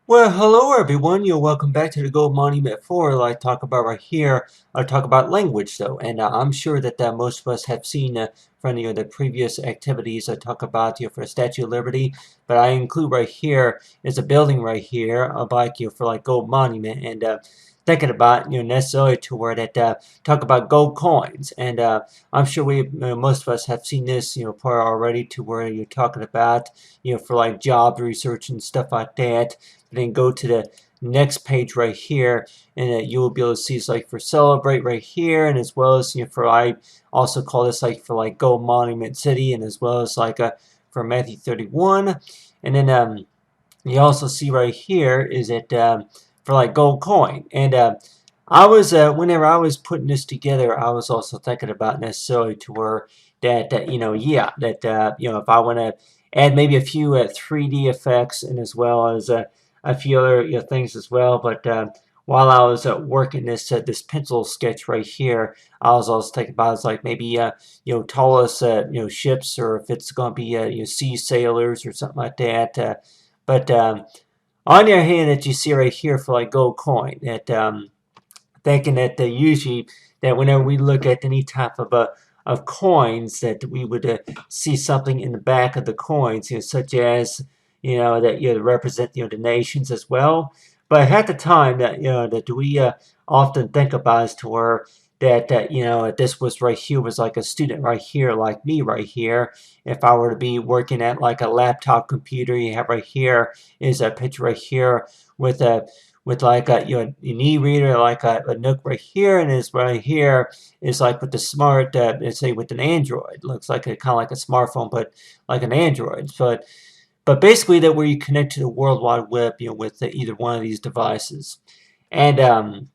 Well, hello everyone. Welcome back to the Gold Monument 4. Like talk about right here, I talk about language though, and I'm sure that most of us have seen from the previous activities I talk about for Statue of Liberty, but I include right here is a building right here, like for like Gold Monument, and thinking about necessarily to where that talk about gold coins, and I'm sure we most of us have seen this part already to where you're talking about for like job research and stuff like that. Then go to the next page right here, and you will be able to see it's like for celebrate right here, and as well as for I also call this like for like Gold Monument City, and as well as like for Matthew 31, and then you also see right here is it for like gold coin, and I was whenever I was putting this together, I was also thinking about necessarily to where that yeah, that if I want to add maybe a few 3D effects, and as well as a few other things as well. But while I was working this pencil sketch right here, I was also thinking about it's like maybe tallest ships, or if it's going to be sea sailors or something like that. But on your hand that you see right here for like gold coin, that thinking that usually that whenever we look at any type of coins, that we would see something in the back of the coins, such as that represent the nations as well. But at the time that that we often think about is to where that this was right here was like a student right here, like me right here. If I were to be working at like a laptop computer, you have right here is a picture right here with a like a an e-reader, like a Nook right here, and is right here is like with the smart, let's say with an Android. Looks like a kind of like a smartphone, but like an Android. But basically that where you connect to the World Wide Web, with either one of these devices. And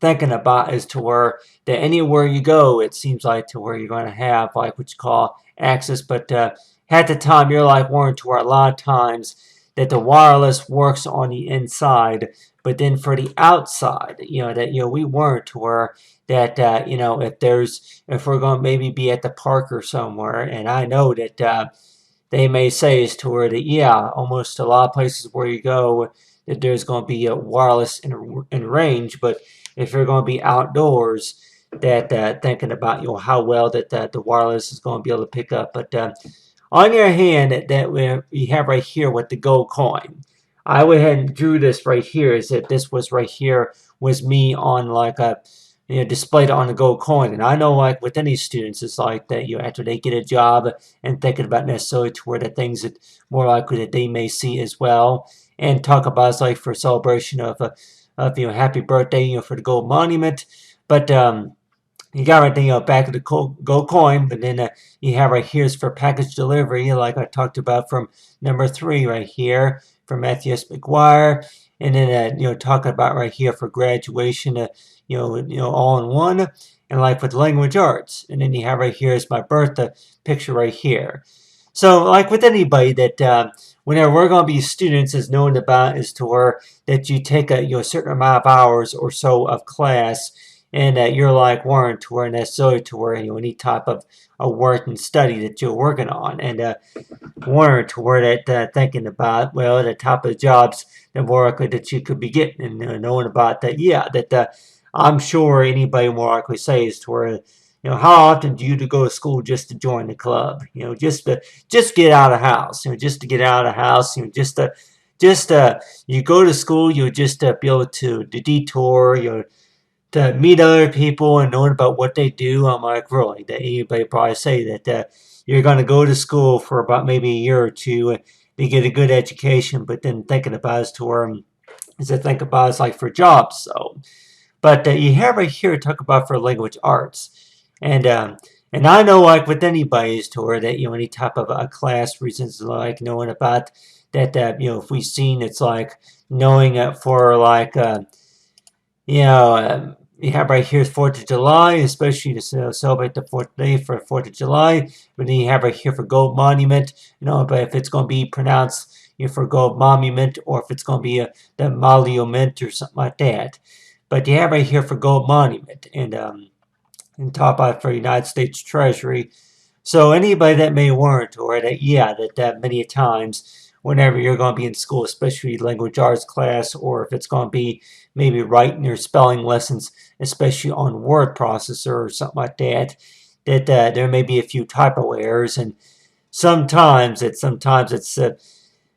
thinking about is to where that anywhere you go, it seems like to where you're going to have like what you call access. But at the time, you're like warned to where a lot of times that the wireless works on the inside, but then for the outside, that we weren't to where that if we're going to maybe be at the park or somewhere, and I know that they may say is to where that yeah, almost a lot of places where you go that there's going to be a wireless in range, but if you're going to be outdoors, that thinking about how well that the wireless is going to be able to pick up. But on your hand, that we have right here with the gold coin, I went ahead and drew this right here. Is that this was right here was me on like a displayed on the gold coin. And I know like with any students, it's like that after they get a job and thinking about necessarily to where the things that more likely that they may see as well, and talk about it's like for celebration of happy birthday for the gold monument. But you got right there back of the gold coin, but then you have right here is for package delivery, like I talked about from number 3 right here for Matthew S. McGuire, and then talking about right here for graduation, all in one, and like with language arts, and then you have right here is my birthday picture right here. So like with anybody that whenever we're going to be students, is known about is to where that you take a certain amount of hours or so of class, and you're like Warren to where necessarily to where any type of a work and study that you're working on, and Warren to where that thinking about well the type of jobs the more likely that you could be getting, and knowing about that yeah that I'm sure anybody more likely says to where how often do you to go to school just to join the club? Just get out of the house. Just to get out of the house. Just you go to school. You just be able to detour. To meet other people and knowing about what they do. I'm like, really? That anybody probably say that you're going to go to school for about maybe a year or two to get a good education, but then thinking about it to where is to think about it's like for jobs. So, but you have right here talk about for language arts, and and I know like with anybody's tour that any type of a class reasons like knowing about that if we've seen it's like knowing it for like you have right here 4th of July, especially to celebrate the 4th day for 4th of July. But then you have right here for Gold Monument, but if it's going to be pronounced for Gold Monument, or if it's going to be the Monument or something like that. But you have right here for Gold Monument, and top out for United States Treasury. So anybody that may warrant or that yeah that many times whenever you're going to be in school, especially language arts class, or if it's going to be maybe writing or spelling lessons, especially on word processor or something like that, that there may be a few typo errors, and sometimes it's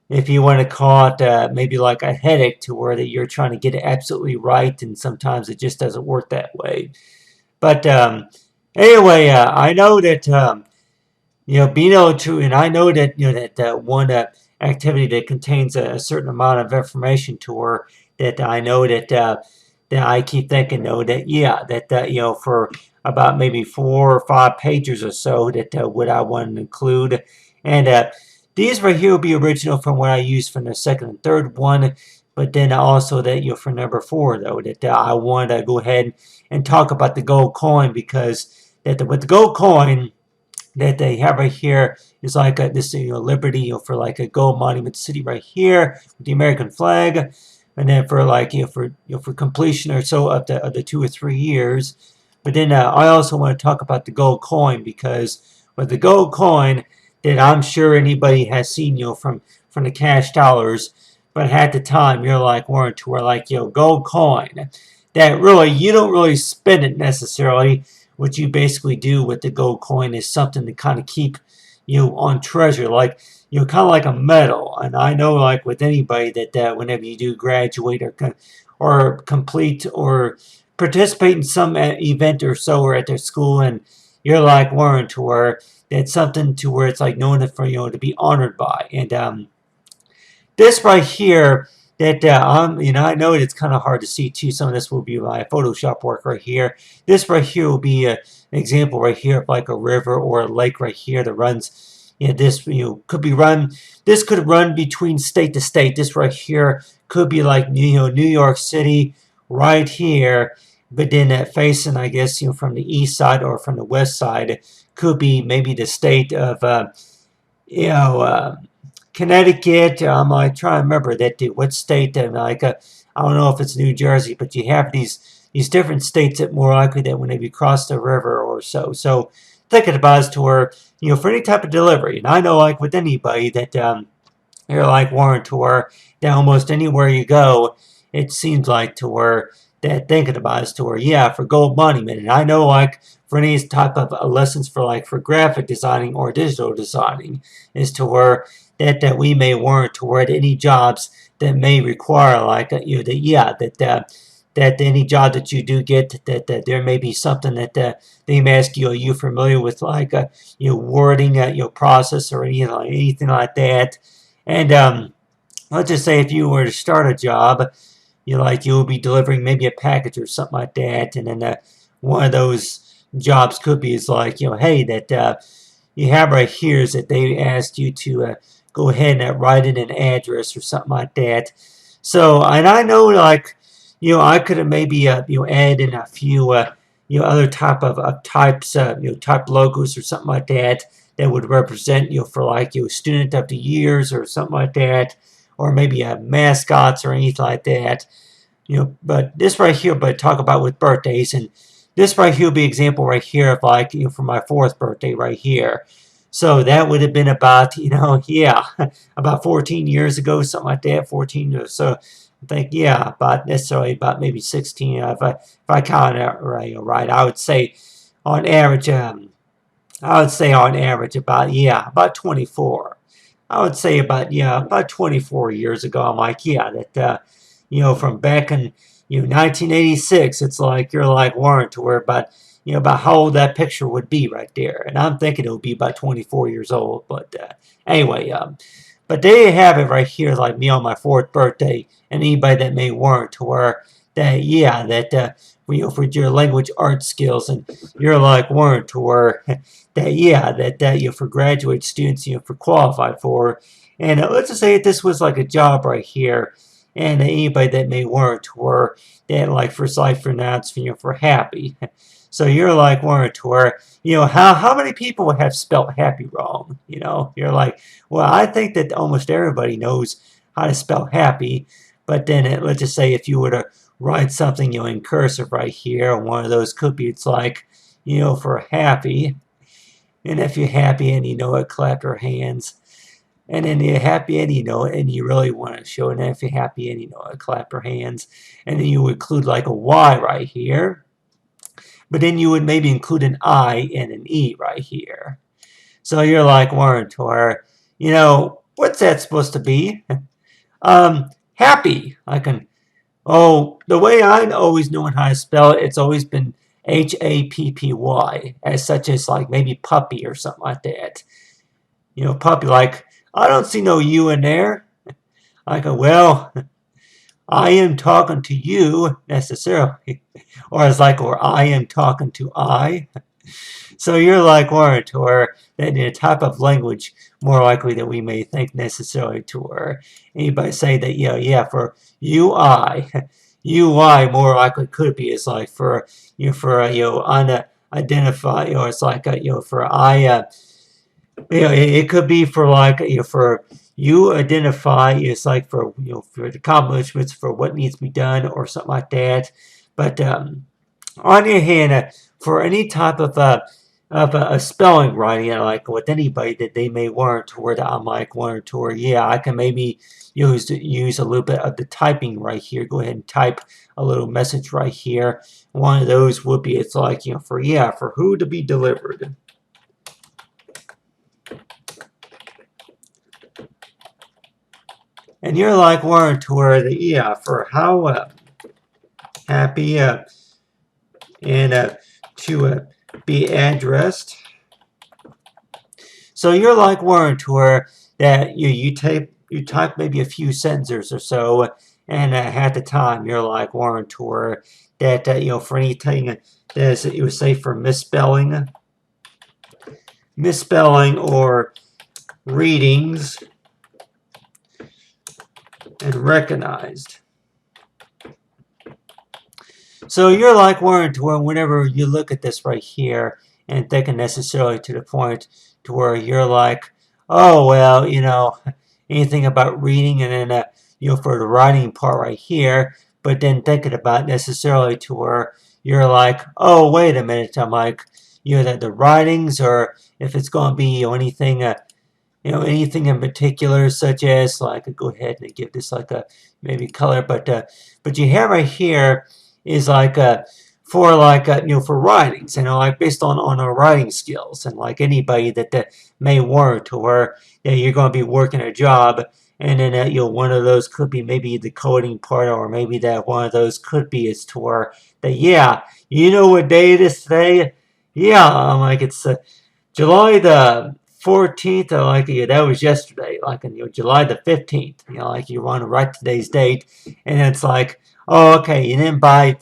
if you want to call it maybe like a headache to where that you're trying to get it absolutely right, and sometimes it just doesn't work that way. But anyway, I know that being able to, and I know that that one activity that contains a certain amount of information to where that I know that I keep thinking though that for about maybe 4 or 5 pages or so that what I want to include, and these right here will be original from what I used from the second and third one. But then also that for number 4 though that I want to go ahead and talk about the gold coin, because with the gold coin that they have right here is like this Liberty for like a gold monument city right here with the American flag, and then for like for completion or so of the 2 or 3 years. But then I also want to talk about the gold coin, because with the gold coin that I'm sure anybody has seen from the cash dollars, but at the time you're like Warren to where like gold coin that really you don't really spend it necessarily. What you basically do with the gold coin is something to kind of keep on treasure, like kind of like a medal. And I know like with anybody that whenever you do graduate or complete or participate in some event or so or at their school, and you're like Warren to where that's something to where it's like known for to be honored by. And this right here that I know it's kind of hard to see too. Some of this will be my Photoshop work right here. This right here will be an example right here of like a river or a lake right here that runs. This could be run. This could run between state to state. This right here could be like New York City right here, but then facing I guess from the east side or from the west side could be maybe the state of Connecticut. I try to remember that what state that I don't know if it's New Jersey, but you have these different states that more likely that when you cross the river or so. So thinking about is to where for any type of delivery, and I know like with anybody that you're like Warren to where that almost anywhere you go, it seems like to where that thinking about is to where for gold monument, and I know like for any type of lessons for like for graphic designing or digital designing is to where that we may warrant toward any jobs that may require like that any job that you do get that there may be something that they may ask you, are you familiar with like wording process or anything like that. And let's just say if you were to start a job, you'll be delivering maybe a package or something like that, and then one of those jobs could be is like hey that you have right here is that they asked you to go ahead and write in an address or something like that. So, and I know like I could have maybe add in a few other type of types type logos or something like that that would represent for like student of the years or something like that, or maybe mascots or anything like that. But this right here, but talk about with birthdays, and this right here will be example right here of like for my 4th birthday right here. So that would have been about about 14 years ago, something like that, 14 or so. I think about maybe 16 if I count it right. I would say on average about 24. I would say about 24 years ago. I'm like that from back in 1986. It's like you're like Warren to where about how old that picture would be right there, and I'm thinking it would be about 24 years old. But anyway, but there you have it right here, like me on my 4th birthday, and anybody that may warrant to where that for your language arts skills, and you're like warrant to where that for graduate students for qualified for, and let's just say that this was like a job right here, and anybody that may warrant to where that like for life pronounced for happy. So you're like warrant to where how many people have spelled happy wrong? You're like, well, I think that almost everybody knows how to spell happy, but then let's just say if you were to write something in cursive right here, one of those could be it's like for happy, and if you're happy and it, clap your hands. and then the happy ending note, and you really want to show an F happy ending note, clap your hands, and then you would include like a Y right here, but then you would maybe include an I and an E right here. So you're like, Warren Tor, what's that supposed to be? Happy. The way I always known how to spell it, it's always been Happy, as such as like maybe puppy or something like that. Puppy, like, I don't see no U in there. I go, well, I am talking to you necessarily. Or I am talking to I. So you're like Warren to her that in a type of language more likely that we may think necessarily to her. Anybody say that, for UI, UI more likely could be is like for unidentified, it's like for I, it could be for like for you identify, it's like for for the accomplishments for what needs to be done or something like that. But on your hand, for any type of a spelling writing, like with anybody that they may warrant to where that I'm like warrant to where, I can maybe use a little bit of the typing right here. Go ahead and type a little message right here. One of those would be, it's like, for who to be delivered. And you're like warrant to where the, for how happy and to be addressed. So you're like Warren to where that you type maybe a few sentences or so, and at the time you're like Warren to where that for anything that you would say for misspelling or readings and recognized. So you're like Warren to where whenever you look at this right here and thinking necessarily to the point to where you're like, oh, well, anything about reading and then, for the writing part right here, but then thinking about necessarily to where you're like, oh, wait a minute, I'm like, that the writings or if it's going to be anything, anything in particular, such as like, go ahead and give this like a maybe color, but you have right here is like for like for writings, like based on our writing skills, and like anybody that may warrant to where you're going to be working a job, and then one of those could be maybe the coding part, or maybe that one of those could be is to where that what day it is today? I'm like it's July the 14th, like that was yesterday, like July the 15th, like you want to write today's date, and it's like, oh, okay, and then by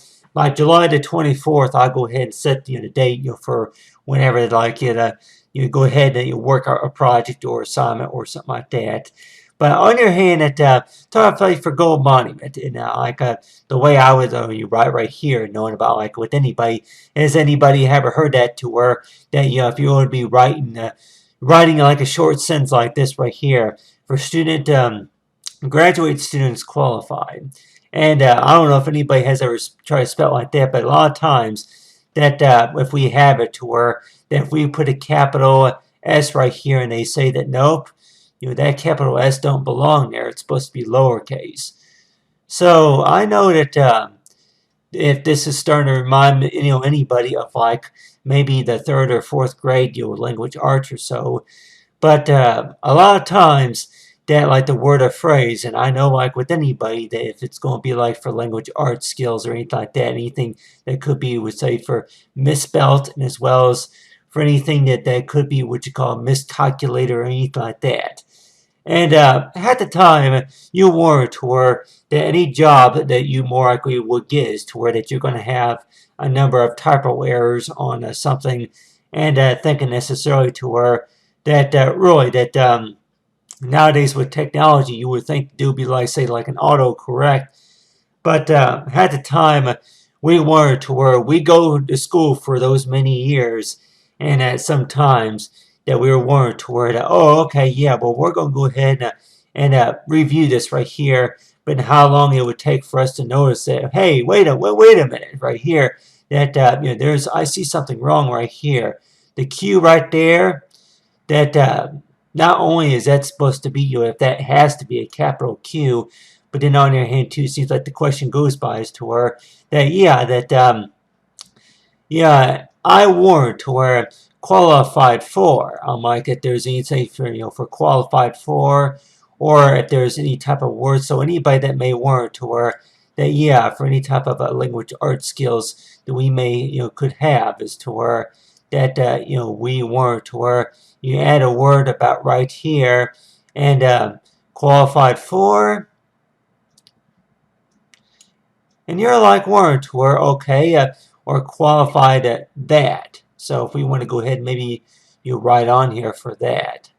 July the 24th, I'll go ahead and set the date for whenever like you go ahead and you work a project or assignment or something like that. But on your hand, talk about for gold monument, and like the way I was, you right here, knowing about like with anybody, has anybody ever heard that to where that if you would be writing like a short sentence like this right here for student graduate students qualified. And I don't know if anybody has ever tried to spell it like that, but a lot of times that if we have it to where that if we put a capital S right here and they say that nope, that capital S don't belong there, it's supposed to be lowercase. So I know that if this is starting to remind anybody of like maybe the 3rd or 4th grade language arts or so, but a lot of times that like the word or phrase, and I know like with anybody that if it's going to be like for language arts skills or anything like that, anything that could be would say for misspelt, and as well as for anything that could be what you call miscalculated or anything like that. And at the time, you warrant to where that any job that you more likely would get is to where that you're going to have a number of typo errors on something, and thinking necessarily to where that really that nowadays with technology you would think it would be like say like an autocorrect, but at the time we were to where we go to school for those many years, and at sometimes that we were warned to where that, oh, okay, well, we're going to go ahead and review this right here, but how long it would take for us to notice that, hey, wait a minute, right here, that I see something wrong right here. The Q right there, that not only is that supposed to be you, if that has to be a capital Q, but then on the other hand too, seems like the question goes by as to where that yeah, I warrant to where qualified for. Like if there's anything for for qualified for, or if there's any type of word. So anybody that may warrant to where that for any type of language art skills that we may could have is to where that we warrant to where you add a word about right here and qualified for. And you're like warrant or okay or qualified at that. So if we want to go ahead, maybe you write on here for that.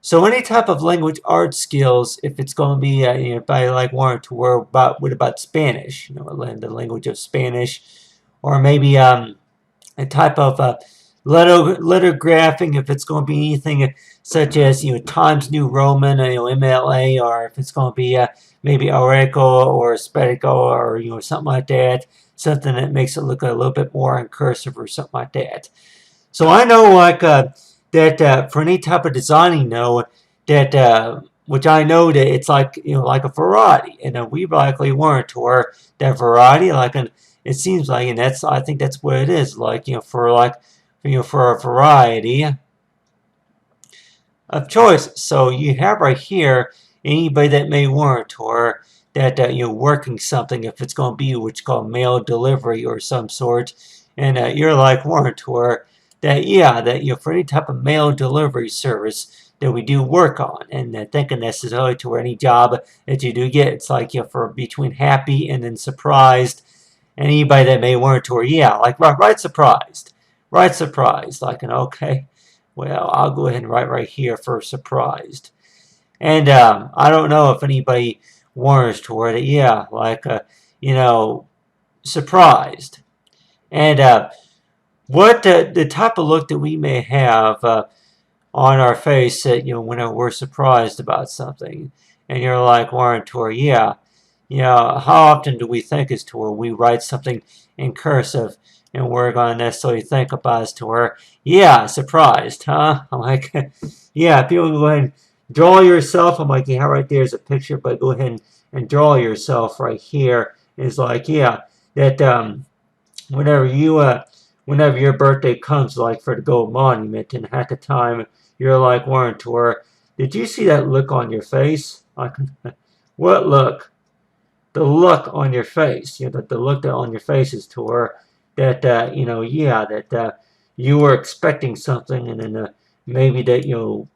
So any type of language art skills, if it's going to be by like warrant to where about what about Spanish, the language of Spanish, or maybe a type of lettergraphing, if it's going to be anything such as Times New Roman, MLA, or if it's going to be maybe Areco or Spedico or something like that, something that makes it look a little bit more in cursive or something like that. So I know like that for any type of designing, that which I know that it's like like a variety, and we likely weren't to where that variety like an it seems like, and I think that's what it is like for like for a variety of choices. So you have right here anybody that may warrant or that working something, if it's going to be what's called mail delivery or some sort, and you're like warrant or that that for any type of mail delivery service that we do work on, and thinking necessarily to any job that you do get, it's like for between happy and then surprised. Anybody that may warrant or like right surprised, like an okay. Well, I'll go ahead and write right here for surprised. And I don't know if anybody warrants toward it. Like, surprised. And what the type of look that we may have on our face that, when we're surprised about something. And you're like, warrant toward, how often do we think as to where we write something in cursive and we're going to necessarily think about as to where, surprised, huh? I'm like, if you go ahead and draw yourself, I'm like, right there's a picture, but go ahead and draw yourself right here. It's like, that whenever whenever your birthday comes, like for the Gold Monument, and at the time you're like, warrant where, did you see that look on your face? Like, what look? The look on your face, the look on your face is to where that that you were expecting something, and then maybe that you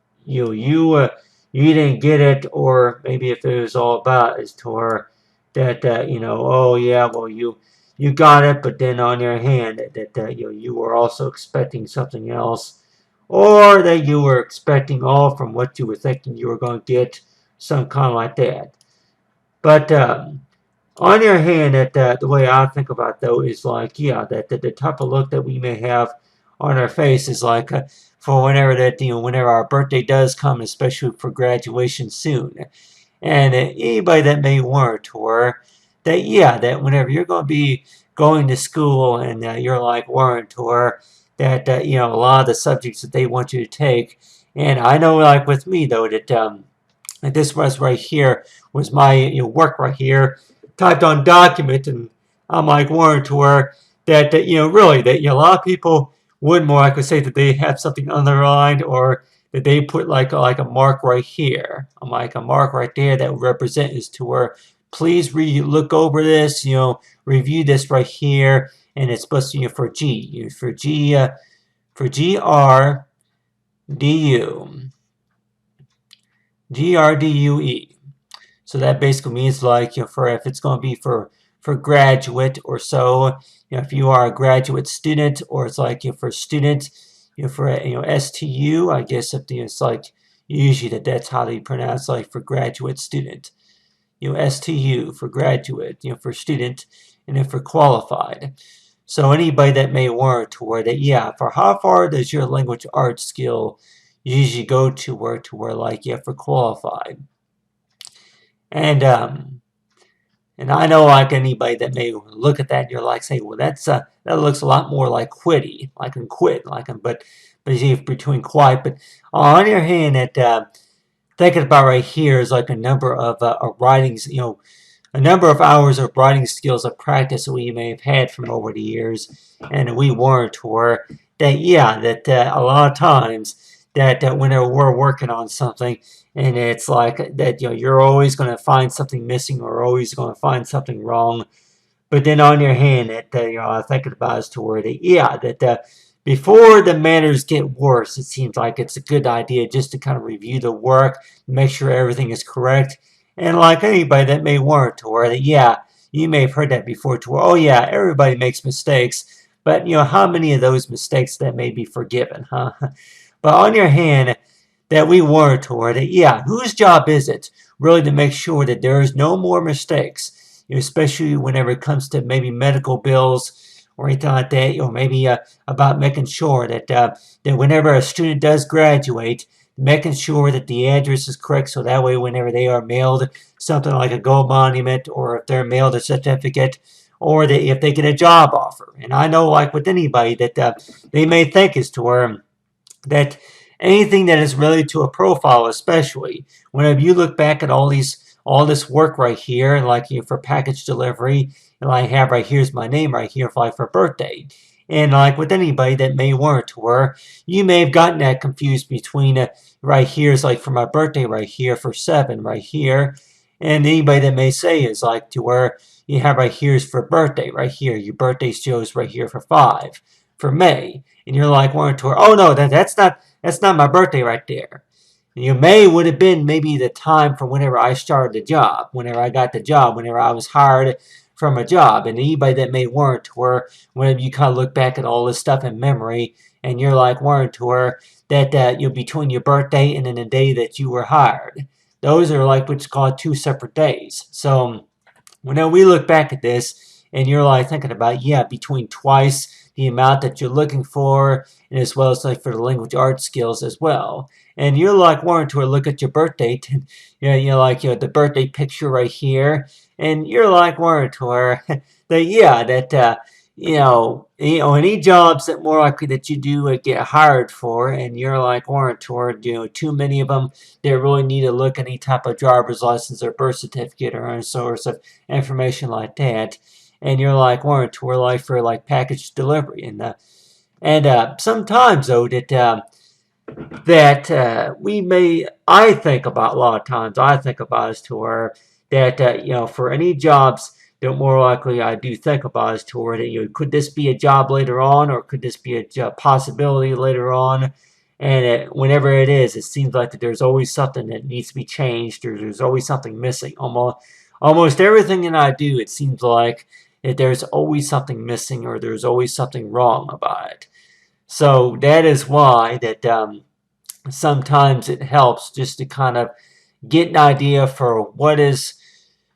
didn't get it, or maybe if it was all about is to where that oh yeah, well you got it, but then on your hand that you were also expecting something else, or that you were expecting all from what you were thinking you were going to get, some kind of like that. But on your hand, that the way I think about though is like that the type of look that we may have on our face is like for whenever that whenever our birthday does come, especially for graduation soon, and anybody that may warrant or that that whenever you're going to be going to school and you're like warrant or that a lot of the subjects that they want you to take, and I know like with me though that this was right here was my work right here typed on document, and I'm like warrant to where that really that a lot of people would more likely say that they have something underlined, or that they put like a mark right here. I'm like a mark right there that would represent is to where please look over this, review this right here, and it's supposed to be for G for GRDU. GRDUE. So that basically means like for if it's going to be for graduate or so, if you are a graduate student, or it's like for student, for STU, I guess if it's like usually that's how they pronounce like for graduate student, STU for graduate, for student, and then for qualified. So anybody that may warrant to where that for how far does your language arts skill usually go to where like for qualified. And And I know like anybody that may look at that and you're like say, well, that looks a lot more like quitty, like in quit, like in, but you see between quiet. But on the other hand, that thinking about right here is like a number of writings, a number of hours of writing skills of practice that we may have had from over the years, and we weren't, or that yeah, that a lot of times that whenever we're working on something, and it's like that, you're always going to find something missing or always going to find something wrong. But then on your hand, that I'm thinking about is to where that yeah, that before the matters get worse, it seems like it's a good idea just to kind of review the work, make sure everything is correct. And like anybody that may warrant to where that yeah, you may have heard that before to where oh yeah, everybody makes mistakes, but how many of those mistakes that may be forgiven, huh? But on your hand, that we warrant toward it, yeah, whose job is it really to make sure that there is no more mistakes, especially whenever it comes to maybe medical bills or anything like that, or maybe about making sure that whenever a student does graduate, making sure that the address is correct, so that way whenever they are mailed something like a gold monument, or if they're mailed a certificate, or if they get a job offer. And I know, like with anybody, that they may think is to where that anything that is related to a profile, especially whenever you look back at all this work right here, like for package delivery, and I have right here's my name right here for birthday. And like with anybody that may warrant to where you may have gotten that confused between right here is like for my birthday right here for 7 right here, and anybody that may say is like to where you have right here's for birthday right here, your birthday shows right here for 5 for May, and you're like wanting to, oh no, that's not my birthday right there. May would have been maybe the time from whenever I started the job, whenever I got the job, whenever I was hired from a job. And anybody that may warrant where whenever you kind of look back at all this stuff in memory, and you're like warrant where that you're between your birthday and then the day that you were hired. Those are like what's called 2 separate days. So whenever we look back at this, and you're like thinking about, yeah, between twice the amount that you're looking for, and as well as like for the language arts skills as well. And you're like wanting to look at your birth date, and you're like the birthday picture right here, and you're like wanting to that yeah that any jobs that more likely that you do get hired for, and you're like warrant toward too many of them that really need to look at any type of driver's license or birth certificate or any source of information like that, and you're like warrant toward like for like package delivery, and sometimes though that we may I think about a lot of times I think about as to where that for any jobs that more likely I do think about is to where that could this be a job later on, or could this be a possibility later on? And whenever it is, it seems like that there's always something that needs to be changed, or there's always something missing. Almost everything that I do, it seems like that there's always something missing, or there's always something wrong about it. So that is why that sometimes it helps just to kind of get an idea for what is,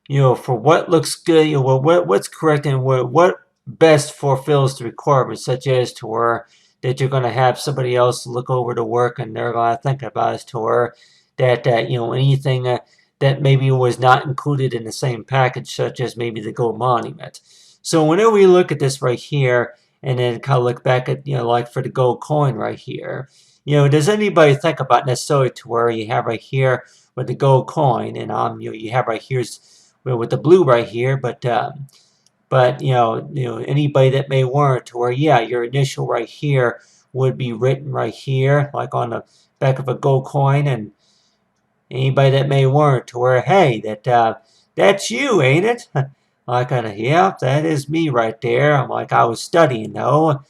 for what looks good, what's correct, and what best fulfills the requirements, such as to where that you're going to have somebody else look over the work, and they're going to think about it to where that anything that maybe was not included in the same package, such as maybe the gold monument. So whenever we look at this right here, and then kind of look back at like for the gold coin right here, does anybody think about necessarily to where you have right here with the gold coin, and you have right here's with the blue right here, but anybody that may warrant to where yeah, your initial right here would be written right here, like on the back of a gold coin, and anybody that may warrant to where hey, that's you, ain't it? Like yeah, that is me right there. I'm like I was studying though.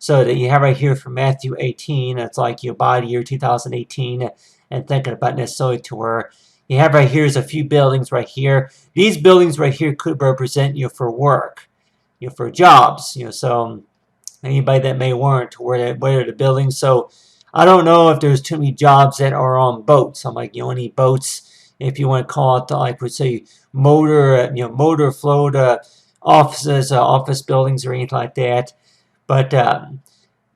So that you have right here from Matthew 18, it's like your body year 2018, and thinking about necessarily to where you have right here is a few buildings right here. These buildings right here could represent you for work, for jobs, so anybody that may warrant to where the buildings. So I don't know if there's too many jobs that are on boats. I'm like, any boats, if you want to call it, like we say, motor float offices, office buildings, or anything like that. But on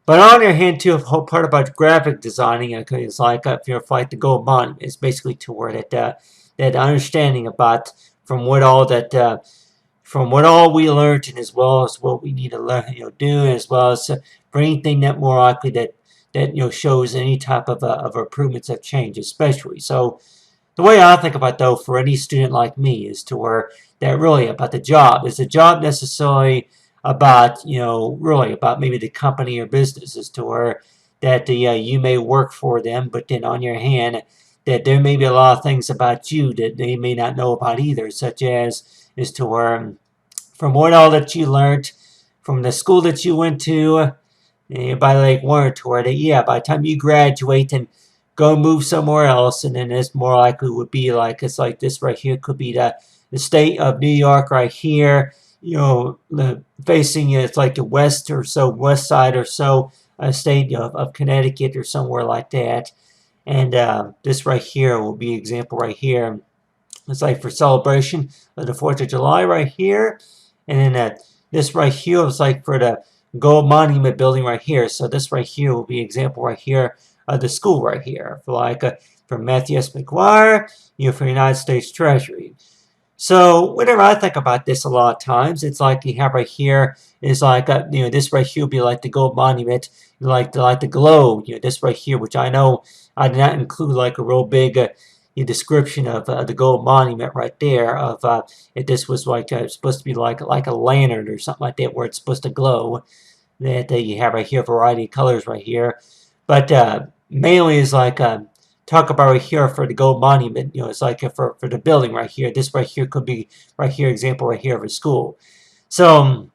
the other hand, too, the whole part about graphic designing is like if you're like the gold monument, it's basically to where that understanding about from what all that from what all we learned, and as well as what we need to learn, do, as well as for anything that more likely that shows any type of improvements of change, especially. So the way I think about, though, for any student like me is to where that really about the job. Is the job necessarily about, really about maybe the company or business, as to where that you may work for them, but then on your hand, that there may be a lot of things about you that they may not know about either, such as to where from what all that you learned from the school that you went to, by like one to where that, yeah, by the time you graduate and go move somewhere else, and then it's more likely would be like, it's like this right here could be the state of New York right here, facing it's like the west or so, west side or so, a state of Connecticut or somewhere like that. And this right here will be example right here. It's like for celebration of the 4th of July right here. And then this right here is like for the gold monument building right here. So this right here will be example right here of the school right here. For like for Matthew S. McGuire, for United States Treasury. So whenever I think about this a lot of times, it's like you have right here is like, this right here will be like the gold monument, like the globe, this right here, which I know I did not include like a real big description of the gold monument right there of if this was like supposed to be like a lantern or something like that where it's supposed to glow. That you have right here, variety of colors right here. But mainly is like talk about right here for the gold monument, it's like for the building right here. This right here could be right here, example right here of a school. So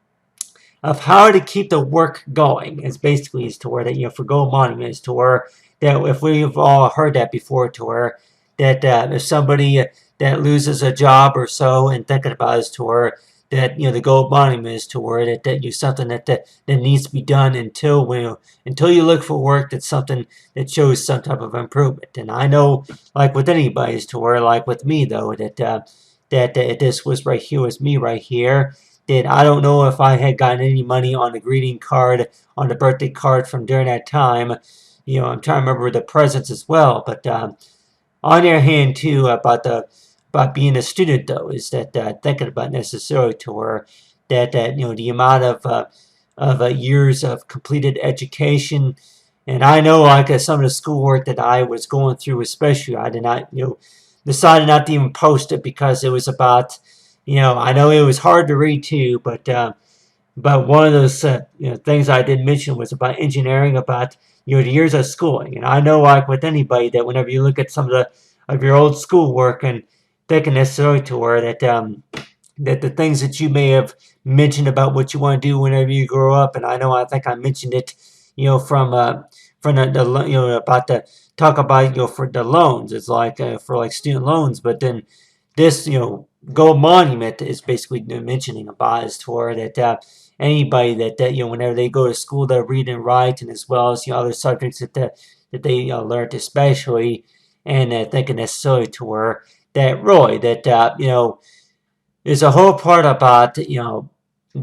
of how to keep the work going is basically is to where that, for gold monument is to where that if we've all heard that before, to where that if somebody that loses a job or so and thinking about is to where that the gold monument is to where that you something that needs to be done until you look for work that's something that shows some type of improvement. And I know like with anybody is to where like with me though that this was right here was me right here. That I don't know if I had gotten any money on the greeting card, on the birthday card from during that time. I'm trying to remember the presents as well. But on your hand too about being a student though is that thinking about necessarily to where that the amount of years of completed education. And I know like some of the schoolwork that I was going through, especially I did not decided not to even post it because it was about I know it was hard to read too, but one of those things I did mention was about engineering, about the years of schooling. And I know like with anybody that whenever you look at some of your old schoolwork and thinking necessarily to where that the things that you may have mentioned about what you want to do whenever you grow up, and I think I mentioned it, from the about the talk about for the loans. It's like for like student loans, but then this gold monument is basically mentioning about is to where that anybody that whenever they go to school they read and write, and as well as other subjects that they learned especially, and thinking necessarily to where that really that there's a whole part about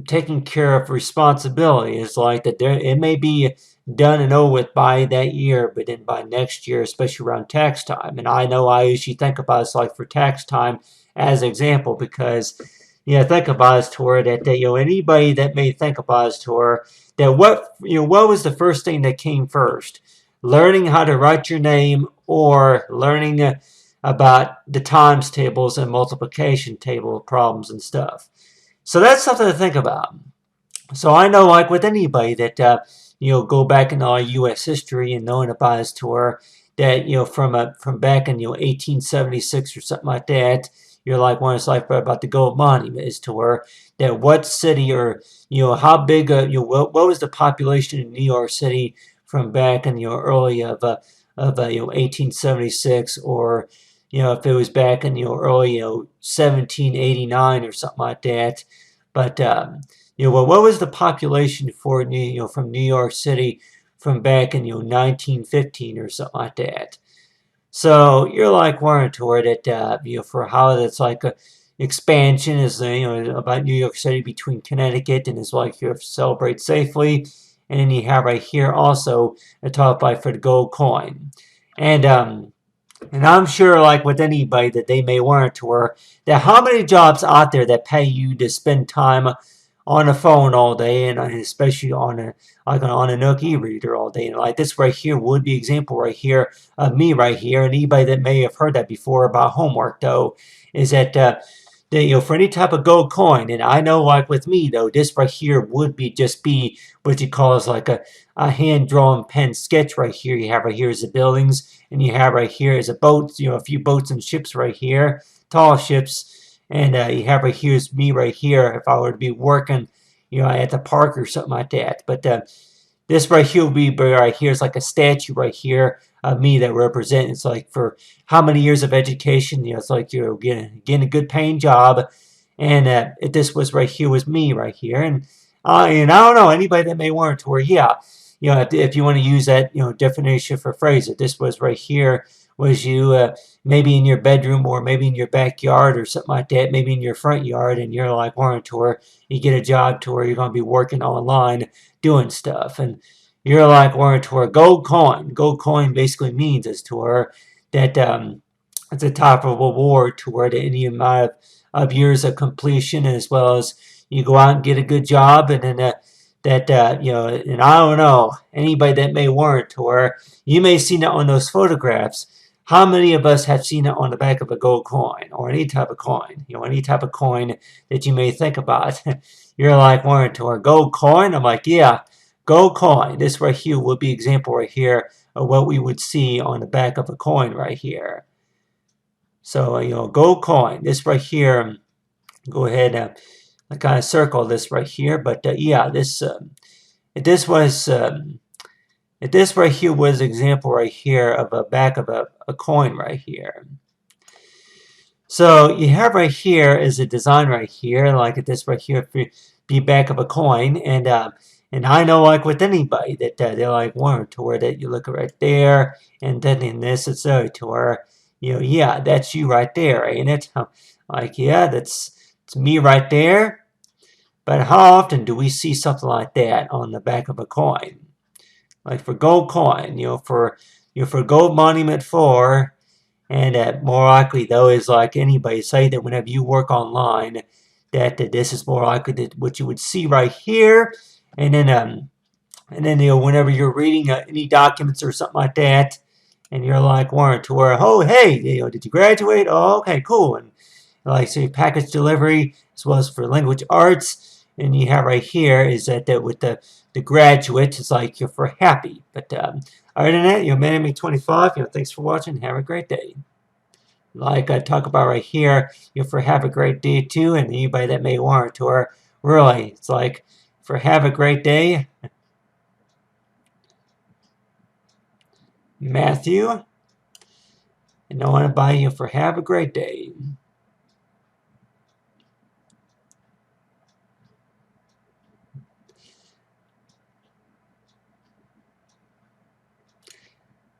taking care of responsibility. Is like that there it may be done and over with by that year, but then by next year, especially around tax time. And I know I usually think about it's like for tax time as an example, because think about it to where that anybody that may think about it to where that what was the first thing that came first, learning how to write your name or learning about the times tables and multiplication table problems and stuff. So that's something to think about. So I know like with anybody that go back in all U.S. history and knowing about his tour that from back in 1876 or something like that, you're like one is like about the gold monument is to where that what city or how big what was the population in New York City from back in early of 1876, or if it was back in early 1789 or something like that. But what was the population for from New York City from back in 1915 or something like that? So you're like wanting toward it, for how that's like a expansion is about New York City between Connecticut, and it's like you celebrate safely, and then you have right here also a top five for the gold coin, and And I'm sure, like with anybody, that they may warrant to her that how many jobs out there that pay you to spend time on the phone all day, and especially on a on a Nook e-reader all day. And like this right here would be example right here of me right here, and anybody that may have heard that before about homework though, is that for any type of gold coin, and I know like with me though, this right here would be just be what you call as like a hand-drawn pen sketch right here. You have right here is the buildings, and you have right here is a boat, a few boats and ships right here, tall ships, and you have right here is me right here if I were to be working, at the park or something like that. But this right here will be right here is like a statue right here of me that represents. It's like for how many years of education, it's like you're getting a good paying job, and if this was right here was me right here, and I don't know anybody that may want to, or yeah, if you want to use that definition for phrase, if this was right here was you maybe in your bedroom or maybe in your backyard or something like that, maybe in your front yard, and you're like wanting to, or you get a job to where you're going to be working online doing stuff, and you're like wanting to, a gold coin. Gold coin basically means as to where that it's a type of reward to where any amount of years of completion, as well as you go out and get a good job, and then and I don't know anybody that may warrant to where you may have seen it on those photographs. How many of us have seen it on the back of a gold coin or any type of coin? Any type of coin that you may think about. You're like warrant to a gold coin. I'm like, yeah, gold coin. This right here would be example right here of what we would see on the back of a coin right here. So gold coin. This right here. Go ahead. I kind of circle this right here, but yeah, if this was if this right here was an example right here of a back of a coin right here. So you have right here is a design right here, like this right here be back of a coin, and I know like with anybody that they're like one to where that you look right there, and then in this it's to where yeah, that's you right there, ain't it? Like yeah, it's me right there. But how often do we see something like that on the back of a coin? Like for gold coin, for gold monument 4, and more likely though is like anybody say that whenever you work online, that this is more likely that what you would see right here, and then whenever you're reading any documents or something like that, and you're like wanting to where, oh hey, did you graduate? Oh okay, cool. And like say package delivery as well as for language arts, and you have right here is that with the graduate, it's like you're for happy. But other than that, Man-Made25, thanks for watching. Have a great day. Like I talk about right here, for have a great day too, and anybody that may want to, or really, it's like for have a great day, Matthew, and I want to buy you for have a great day.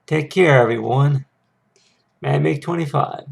Take care, everyone. Man-Made25.